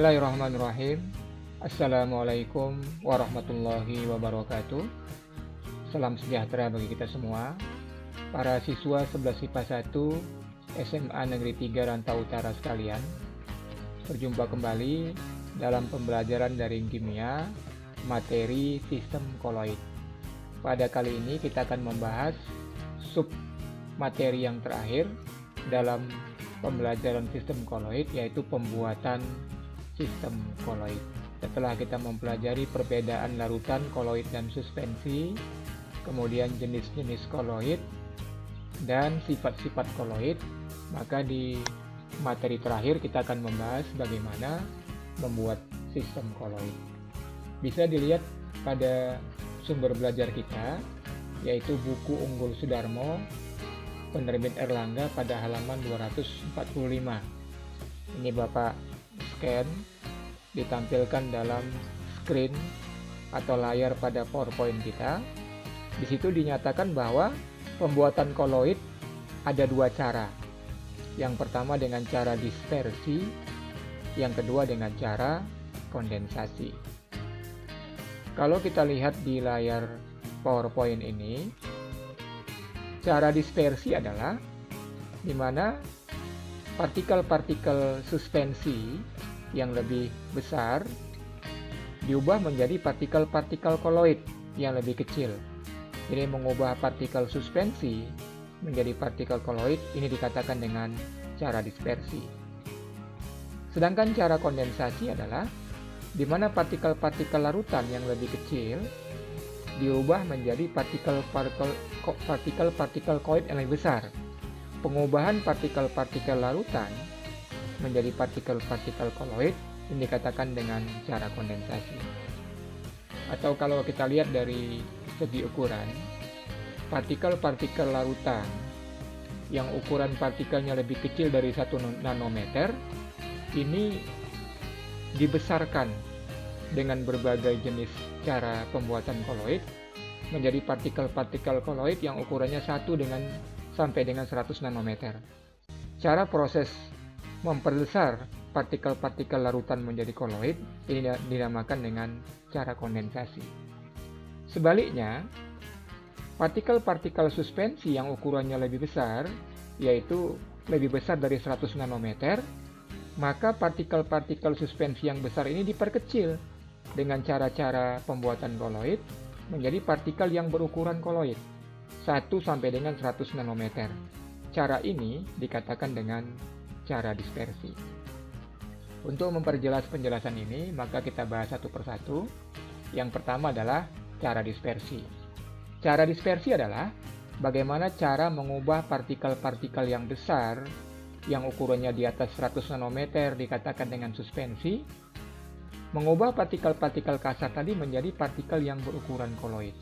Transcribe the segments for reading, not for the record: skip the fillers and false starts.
Bismillahirrahmanirrahim. Assalamualaikum warahmatullahi wabarakatuh. Salam sejahtera bagi kita semua. Para siswa 11 IPA 1 SMA Negeri 3 Rantau Utara sekalian. Berjumpa kembali dalam pembelajaran daring kimia materi sistem koloid. Pada kali ini kita akan membahas sub materi yang terakhir dalam pembelajaran sistem koloid, yaitu pembuatan sistem koloid. Setelah kita mempelajari perbedaan larutan koloid dan suspensi, kemudian jenis-jenis koloid dan sifat-sifat koloid, maka di materi terakhir kita akan membahas bagaimana membuat sistem koloid. Bisa dilihat pada sumber belajar kita, yaitu buku Unggul Sudarmo, penerbit Erlangga, pada halaman 245. Ini Bapak scan, ditampilkan dalam screen atau layar pada PowerPoint kita. Di situ dinyatakan bahwa pembuatan koloid ada dua cara. Yang pertama dengan cara dispersi, yang kedua dengan cara kondensasi. Kalau kita lihat di layar PowerPoint ini, cara dispersi adalah di mana partikel-partikel suspensi yang lebih besar diubah menjadi partikel-partikel koloid yang lebih kecil. Jadi mengubah partikel suspensi menjadi partikel koloid ini dikatakan dengan cara dispersi. Sedangkan cara kondensasi adalah di mana partikel-partikel larutan yang lebih kecil diubah menjadi partikel-partikel koloid yang lebih besar. Pengubahan partikel-partikel larutan menjadi partikel-partikel koloid ini dikatakan dengan cara kondensasi. Atau kalau kita lihat dari segi ukuran, partikel-partikel larutan yang ukuran partikelnya lebih kecil dari 1 nanometer ini dibesarkan dengan berbagai jenis cara pembuatan koloid menjadi partikel-partikel koloid yang ukurannya sampai dengan 100 nanometer. Cara proses memperbesar partikel-partikel larutan menjadi koloid ini dinamakan dengan cara kondensasi. Sebaliknya, partikel-partikel suspensi yang ukurannya lebih besar, yaitu lebih besar dari 100 nanometer, maka partikel-partikel suspensi yang besar ini diperkecil dengan cara-cara pembuatan koloid menjadi partikel yang berukuran koloid 1 sampai dengan 100 nanometer. Cara ini dikatakan dengan cara dispersi. Untuk memperjelas penjelasan ini, maka kita bahas satu persatu. Yang pertama adalah cara dispersi. Cara dispersi adalah bagaimana cara mengubah partikel-partikel yang besar yang ukurannya di atas 100 nanometer dikatakan dengan suspensi, mengubah partikel-partikel kasar tadi menjadi partikel yang berukuran koloid,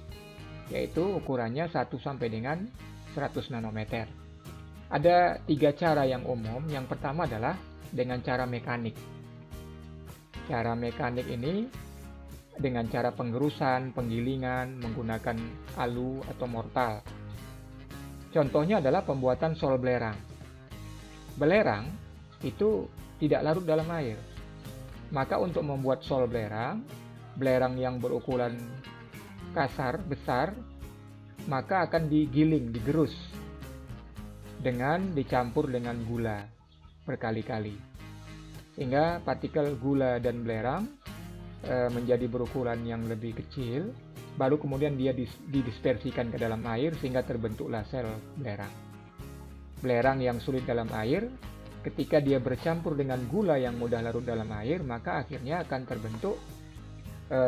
yaitu ukurannya 1 sampai dengan 100 nanometer. Ada 3 cara yang umum. Yang pertama adalah dengan cara mekanik. Cara mekanik ini dengan cara penggerusan, penggilingan, menggunakan alu atau mortal. Contohnya adalah pembuatan sol belerang. Belerang itu tidak larut dalam air. Maka untuk membuat sol belerang yang berukuran kasar, besar, maka akan digiling, digerus dengan dicampur dengan gula berkali-kali. Sehingga partikel gula dan belerang menjadi berukuran yang lebih kecil, baru kemudian dia didispersikan ke dalam air sehingga terbentuklah sel belerang. Belerang yang sulit dalam air, ketika dia bercampur dengan gula yang mudah larut dalam air, maka akhirnya akan terbentuk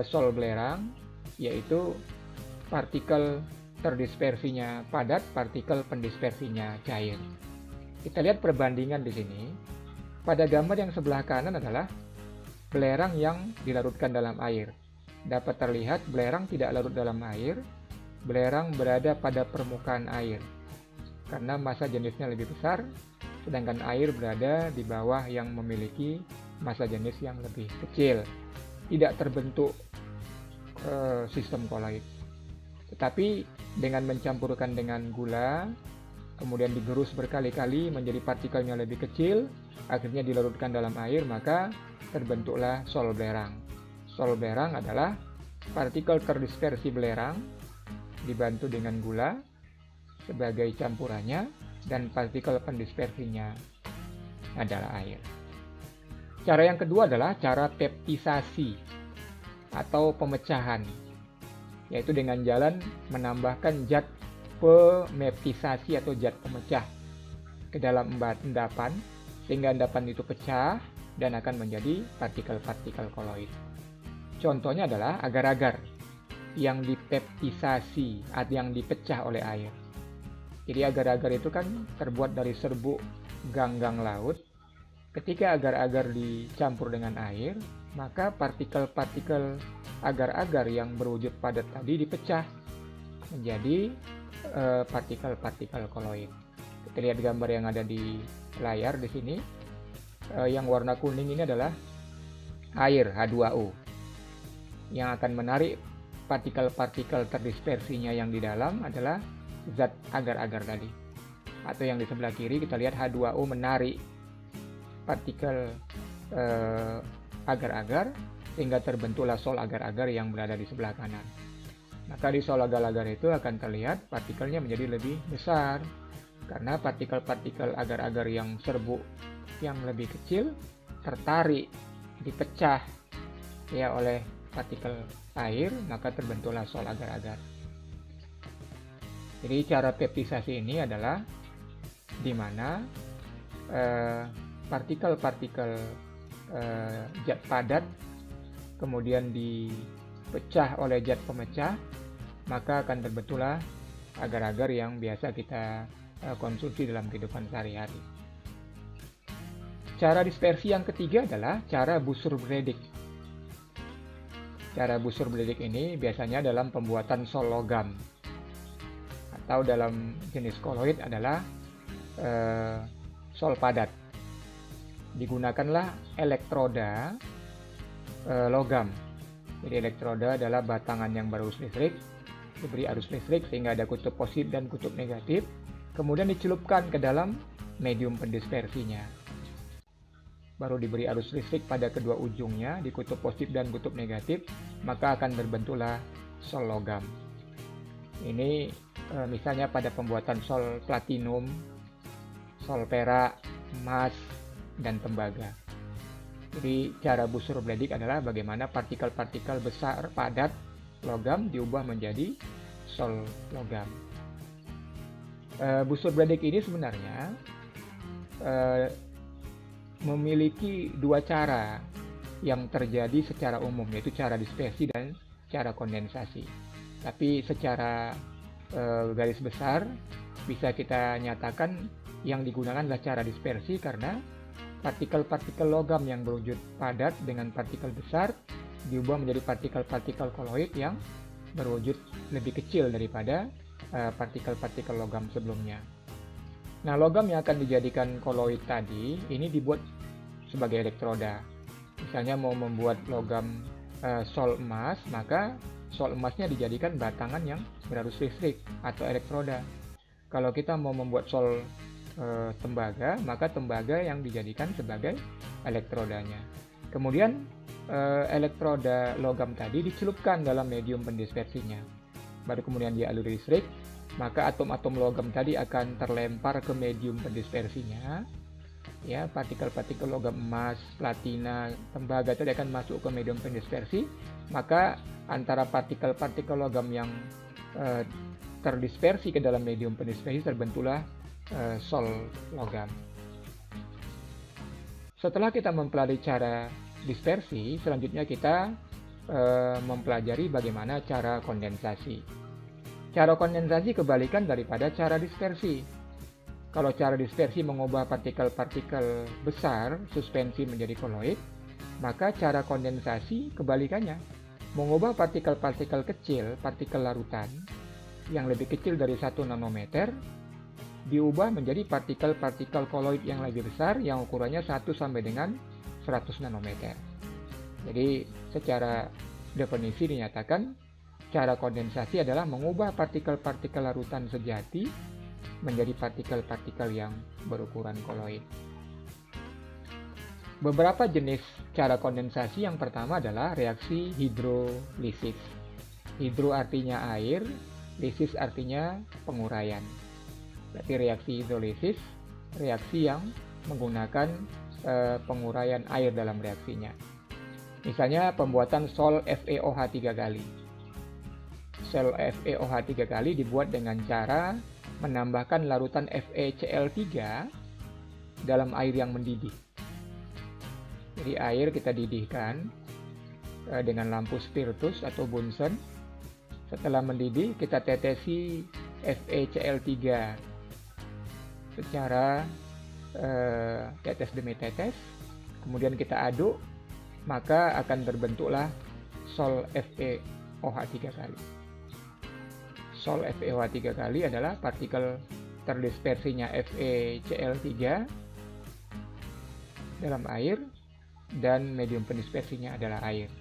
sol belerang, yaitu partikel terdispersinya padat, partikel pendispersinya cair. Kita lihat perbandingan di sini. Pada gambar yang sebelah kanan adalah belerang yang dilarutkan dalam air. Dapat terlihat belerang tidak larut dalam air, belerang berada pada permukaan air karena massa jenisnya lebih besar, sedangkan air berada di bawah yang memiliki massa jenis yang lebih kecil. Tidak terbentuk sistem koloid. Tetapi dengan mencampurkan dengan gula, kemudian digerus berkali-kali menjadi partikelnya lebih kecil, akhirnya dilarutkan dalam air, maka terbentuklah sol belerang. Sol belerang adalah partikel terdispersi belerang dibantu dengan gula sebagai campurannya, dan partikel pendispersinya adalah air. Cara yang kedua adalah cara peptisasi atau pemecahan, yaitu dengan jalan menambahkan zat pemeptisasi atau zat pemecah ke dalam endapan sehingga endapan itu pecah dan akan menjadi partikel-partikel koloid. Contohnya adalah agar-agar yang dipeptisasi atau yang dipecah oleh air. Jadi agar-agar itu kan terbuat dari serbuk ganggang laut. Ketika agar-agar dicampur dengan air, maka partikel-partikel agar-agar yang berwujud padat tadi dipecah menjadi partikel-partikel koloid. Kita lihat gambar yang ada di layar di sini. Yang warna kuning ini adalah air H2O yang akan menarik partikel-partikel terdispersinya yang di dalam adalah zat agar-agar tadi. Atau yang di sebelah kiri kita lihat H2O menarik partikel agar-agar sehingga terbentuklah sol agar-agar yang berada di sebelah kanan. Maka di sol agar-agar itu akan terlihat partikelnya menjadi lebih besar karena partikel-partikel agar-agar yang serbuk yang lebih kecil tertarik, dipecah ya oleh partikel air, maka terbentuklah sol agar-agar. Jadi cara peptisasi ini adalah di mana partikel-partikel zat padat kemudian dipecah oleh zat pemecah, maka akan terbentuklah agar-agar yang biasa kita konsumsi dalam kehidupan sehari-hari. Cara dispersi yang ketiga adalah cara busur beledik. Cara busur beledik ini biasanya dalam pembuatan sol logam atau dalam jenis koloid adalah sol padat. Digunakanlah elektroda logam. Jadi elektroda adalah batangan yang berarus listrik, diberi arus listrik sehingga ada kutub positif dan kutub negatif, kemudian dicelupkan ke dalam medium pendispersinya. Baru diberi arus listrik pada kedua ujungnya di kutub positif dan kutub negatif, maka akan terbentuklah sol logam. Ini misalnya pada pembuatan sol platinum, sol perak, emas, dan tembaga. Jadi cara busur beledik adalah bagaimana partikel-partikel besar padat logam diubah menjadi sol logam. Busur beledik ini sebenarnya memiliki dua cara yang terjadi secara umum, yaitu cara dispersi dan cara kondensasi. Tapi secara garis besar bisa kita nyatakan yang digunakan adalah cara dispersi karena partikel-partikel logam yang berwujud padat dengan partikel besar diubah menjadi partikel-partikel koloid yang berwujud lebih kecil daripada partikel-partikel logam sebelumnya. Nah, logam yang akan dijadikan koloid tadi ini dibuat sebagai elektroda. Misalnya mau membuat logam sol emas, maka sol emasnya dijadikan batangan yang berarus listrik atau elektroda. Kalau kita mau membuat sol tembaga, maka tembaga yang dijadikan sebagai elektrodanya. Kemudian elektroda logam tadi dicelupkan dalam medium pendispersinya. Baru kemudian dialiri listrik, maka atom-atom logam tadi akan terlempar ke medium pendispersinya. Ya, partikel-partikel logam emas, platina, tembaga tadi akan masuk ke medium pendispersi. Maka antara partikel-partikel logam yang terdispersi ke dalam medium pendispersi terbentuklah sol logam. Setelah kita mempelajari cara dispersi, selanjutnya kita mempelajari bagaimana cara kondensasi. Cara kondensasi kebalikan daripada cara dispersi. Kalau cara dispersi mengubah partikel-partikel besar suspensi menjadi koloid, maka cara kondensasi kebalikannya, mengubah partikel-partikel kecil, partikel larutan yang lebih kecil dari 1 nanometer diubah menjadi partikel-partikel koloid yang lebih besar yang ukurannya 1 sampai dengan 100 nanometer. Jadi secara definisi dinyatakan cara kondensasi adalah mengubah partikel-partikel larutan sejati menjadi partikel-partikel yang berukuran koloid. Beberapa jenis cara kondensasi. Yang pertama adalah reaksi hidrolisis. Hidro artinya air, lisis artinya penguraian. Berarti reaksi hidrolisis, reaksi yang menggunakan penguraian air dalam reaksinya. Misalnya pembuatan sol FeOH 3 kali. Sel FeOH 3 kali dibuat dengan cara menambahkan larutan FeCl3 dalam air yang mendidih. Jadi air kita didihkan dengan lampu spiritus atau Bunsen. Setelah mendidih, kita tetesi FeCl3 secara tetes demi tetes. Kemudian kita aduk, maka akan terbentuklah sol FeOH 3 kali. Sol FeOH 3 kali adalah partikel terdispersinya FeCl3 dalam air, dan medium pendispersinya adalah air.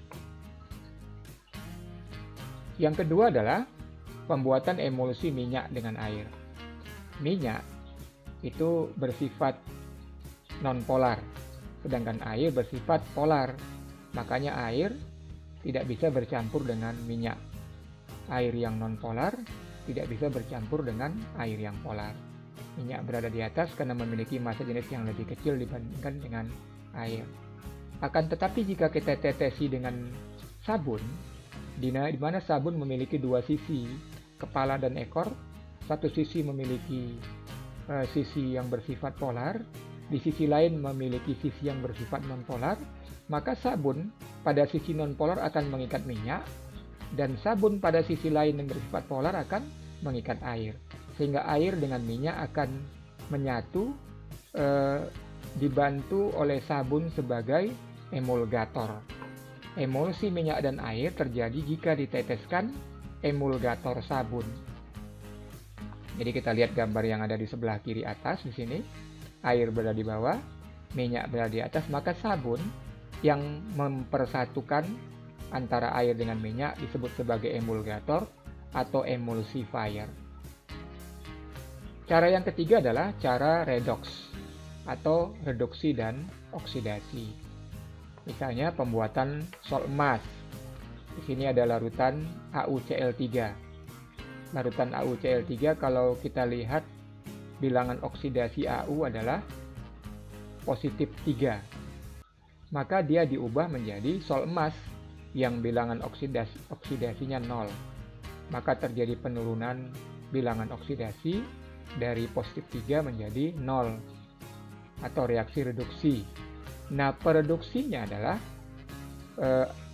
Yang kedua adalah pembuatan emulsi minyak dengan air. Minyak itu bersifat nonpolar, sedangkan air bersifat polar. Makanya air tidak bisa bercampur dengan minyak. Air yang nonpolar tidak bisa bercampur dengan air yang polar. Minyak berada di atas karena memiliki massa jenis yang lebih kecil dibandingkan dengan air. Akan tetapi jika kita tetesi dengan sabun, di mana sabun memiliki dua sisi, kepala dan ekor, satu sisi memiliki sisi yang bersifat polar, di sisi lain memiliki sisi yang bersifat nonpolar, maka sabun pada sisi nonpolar akan mengikat minyak, dan sabun pada sisi lain yang bersifat polar akan mengikat air. Sehingga air dengan minyak akan menyatu, dibantu oleh sabun sebagai emulgator. Emulsi minyak dan air terjadi jika diteteskan emulgator sabun. Jadi kita lihat gambar yang ada di sebelah kiri atas di sini. Air berada di bawah, minyak berada di atas, maka sabun yang mempersatukan antara air dengan minyak disebut sebagai emulgator atau emulsifier. Cara yang ketiga adalah cara redox atau reduksi dan oksidasi. Misalnya pembuatan sol emas. Di sini ada larutan AuCl3. Larutan AuCl3 kalau kita lihat bilangan oksidasi Au adalah positif 3. Maka dia diubah menjadi sol emas yang bilangan oksidasinya 0. Maka terjadi penurunan bilangan oksidasi dari positif 3 menjadi 0 atau reaksi reduksi. Nah, produksinya adalah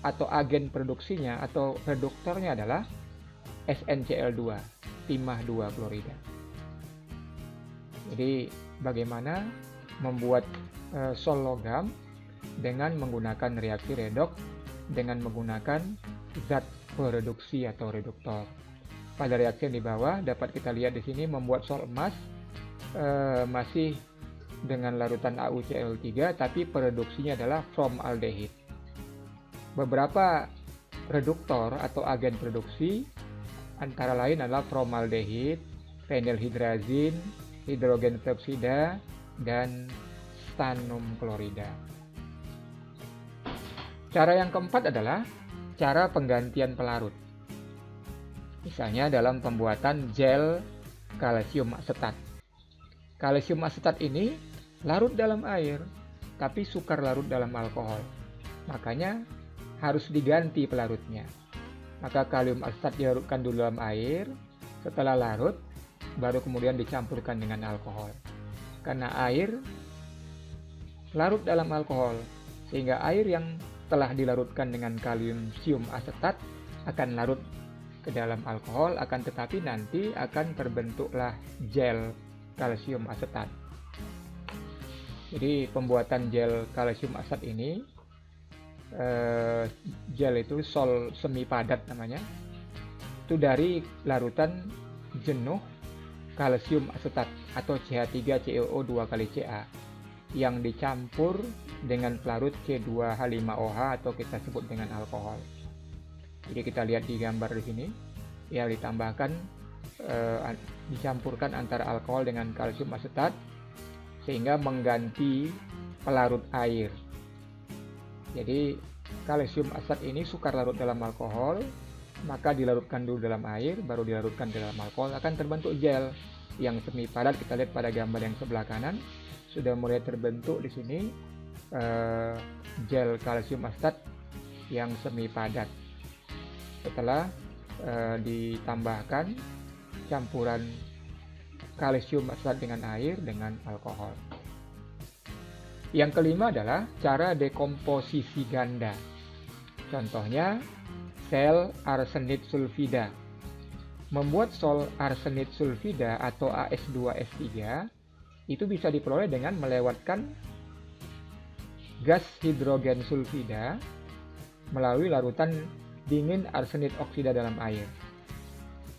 atau agen produksinya atau reduktornya adalah SnCl2, timah 2 klorida. Jadi bagaimana membuat sol logam dengan menggunakan reaksi redoks dengan menggunakan zat pereduksi atau reduktor. Pada reaksi yang di bawah dapat kita lihat di sini membuat sol emas masih dengan larutan AuCl3, tapi produksinya adalah formaldehid. Beberapa reduktor atau agen produksi antara lain adalah formaldehid, fenilhydrazin, hidrogen peroksida, dan stannum klorida. Cara yang keempat adalah cara penggantian pelarut. Misalnya dalam pembuatan gel kalsium asetat. Kalsium asetat ini larut dalam air, tapi sukar larut dalam alkohol. Makanya harus diganti pelarutnya. Maka kalium asetat dilarutkan dulu dalam air, setelah larut, baru kemudian dicampurkan dengan alkohol. Karena air larut dalam alkohol, sehingga air yang telah dilarutkan dengan kalsium asetat akan larut ke dalam alkohol, akan tetapi nanti akan terbentuklah gel kalsium asetat. Jadi pembuatan gel kalsium asetat ini, gel itu sol semi padat namanya, itu dari larutan jenuh kalsium asetat atau CH3COO2 kali Ca yang dicampur dengan pelarut C2H5OH atau kita sebut dengan alkohol. Jadi kita lihat di gambar di sini, ya ditambahkan dicampurkan antara alkohol dengan kalsium asetat sehingga mengganti pelarut air. Jadi kalsium asat ini sukar larut dalam alkohol, maka dilarutkan dulu dalam air, baru dilarutkan dalam alkohol, akan terbentuk gel yang semi padat. Kita lihat pada gambar yang sebelah kanan, sudah mulai terbentuk di sini gel kalsium asat yang semi padat. Setelah ditambahkan campuran kalsium asat dengan air dengan alkohol. Yang kelima adalah cara dekomposisi ganda. Contohnya sel arsenit sulfida. Membuat sel arsenit sulfida atau AS2S3 itu bisa diperoleh dengan melewatkan gas hidrogen sulfida melalui larutan dingin arsenit oksida dalam air.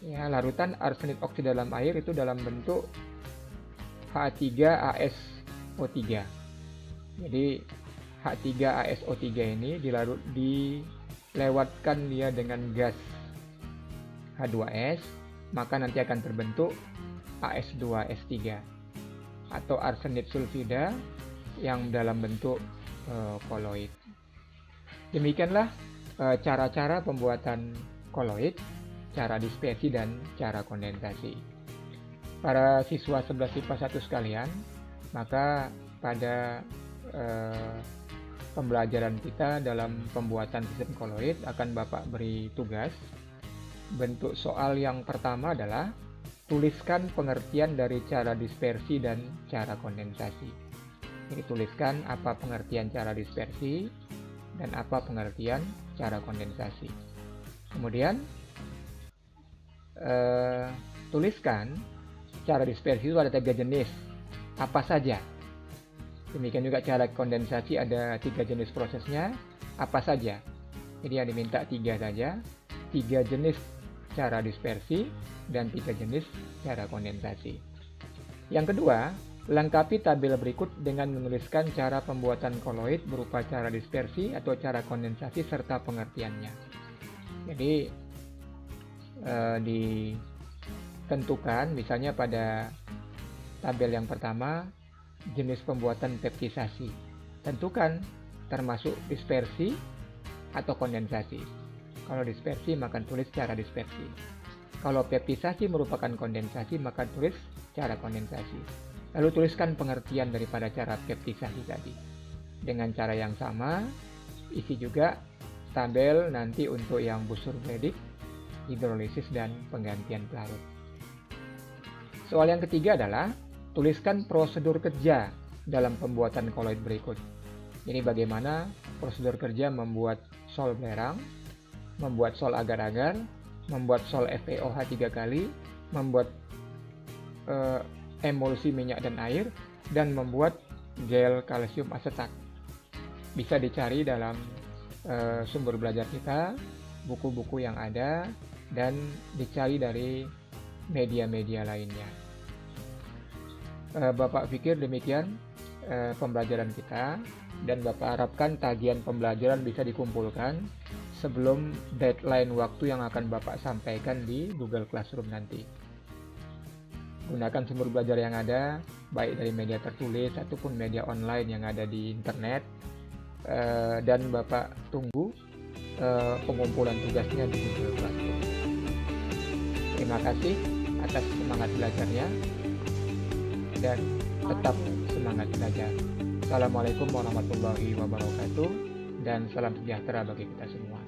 Ya, larutan arsenit oksida dalam air itu dalam bentuk H3ASO3. Jadi H3ASO3 ini dilewatkan dia dengan gas H2S, maka nanti akan terbentuk AS2S3 atau arsenit sulfida yang dalam bentuk koloid. Demikianlah cara-cara pembuatan koloid, cara dispersi dan cara kondensasi. Para siswa 11 IPA 1 sekalian, maka pada pembelajaran kita dalam pembuatan sistem koloid akan Bapak beri tugas. Bentuk soal yang pertama adalah tuliskan pengertian dari cara dispersi dan cara kondensasi. Jadi tuliskan apa pengertian cara dispersi dan apa pengertian cara kondensasi. Kemudian tuliskan cara dispersi itu ada 3 jenis, apa saja. Demikian juga cara kondensasi ada 3 jenis prosesnya, apa saja. Jadi yang diminta 3 saja, 3 jenis cara dispersi dan 3 jenis cara kondensasi. Yang kedua, lengkapi tabel berikut dengan menuliskan cara pembuatan koloid berupa cara dispersi atau cara kondensasi serta pengertiannya. Jadi ditentukan misalnya pada tabel yang pertama jenis pembuatan peptisasi. Tentukan termasuk dispersi atau kondensasi. Kalau dispersi maka tulis cara dispersi. Kalau peptisasi merupakan kondensasi maka tulis cara kondensasi. Lalu tuliskan pengertian daripada cara peptisasi tadi. Dengan cara yang sama, isi juga tabel nanti untuk yang busur bledik, hidrolisis dan penggantian pelarut. Soal yang ketiga adalah tuliskan prosedur kerja dalam pembuatan koloid berikut. Jadi bagaimana prosedur kerja membuat sol belerang, membuat sol agar-agar, membuat sol FeOH 3 kali, membuat emulsi minyak dan air, dan membuat gel kalsium asetat. Bisa dicari dalam sumber belajar kita, buku-buku yang ada, dan dicari dari media-media lainnya. Bapak pikir demikian pembelajaran kita, dan Bapak harapkan tagihan pembelajaran bisa dikumpulkan sebelum deadline waktu yang akan Bapak sampaikan di Google Classroom nanti. Gunakan sumber belajar yang ada, baik dari media tertulis ataupun media online yang ada di internet, dan Bapak tunggu pengumpulan tugasnya di Google Classroom. Terima kasih atas semangat belajarnya, dan tetap semangat belajar. Assalamualaikum warahmatullahi wabarakatuh, dan salam sejahtera bagi kita semua.